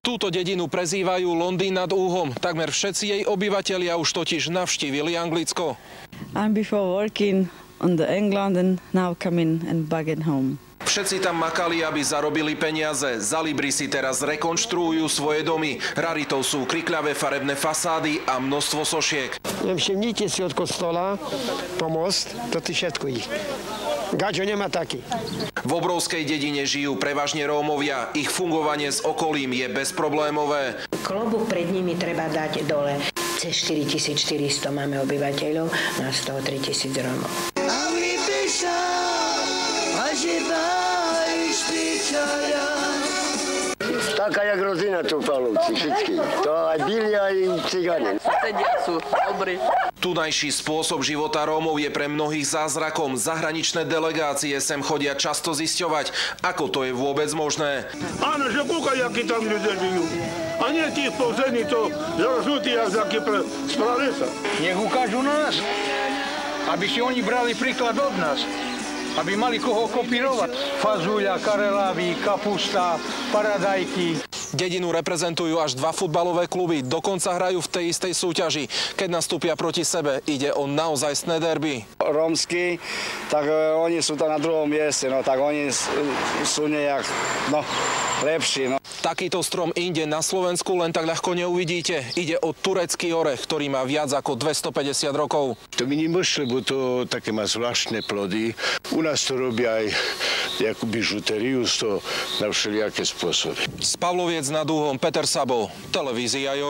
Túto dedinu prezývajú Londýn nad Úhom. Takmer všetci jej obyvatelia už totiž navštívili Anglicko. I'm before working on the England and now coming and back at home. Všetci tam makali, aby zarobili peniaze. Zalibri si teraz rekonštruujú svoje domy. Raritou sú krikľavé farebné fasády a množstvo sošiek. Všimnite si od kostola po most, to ty všetko ich. Gačo nemá taký. V obrovskej dedine žijú prevažne Rómovia. Ich fungovanie s okolím je bezproblémové. Klobúk pred nimi treba dať dole. Cez 4400 máme obyvateľov, na 103 000 Rómov. Taká jak rozina tu v Palovci, všetky. To aj bíli, aj cigáni. Susedia sú dobrí. Tunajší spôsob života Rómov je pre mnohých zázrakom. Zahraničné delegácie sem chodia často zisťovať, ako to je vôbec možné. Áno, že kúkaj, akí tam ľudia žijú. A nie tých povzení, to zarožnutí, akí správne sa. Nech ukážu nás, aby si oni brali príklad od nás. Aby mali koho kopírovať. Fazuľa, karelavy, kapusta, paradajky. Dedinu reprezentujú až 2 futbalové kluby. Dokonca hrajú v tej istej súťaži. Keď nastúpia proti sebe, ide o naozajstné derby. Rómsky, tak oni sú tam na druhom mieste, no tak oni sú nejak, lepší, no. Takýto strom inde na Slovensku len tak ľahko neuvidíte. Ide o turecký orech, ktorý má viac ako 250 rokov. To mi nemôžu, lebo to také má zvláštne plody. U nás to robia aj nejakú bižutériu na všelijaké spôsoby. Z Pavloviec nad Úhom, Peter Sabo, televízia Jo.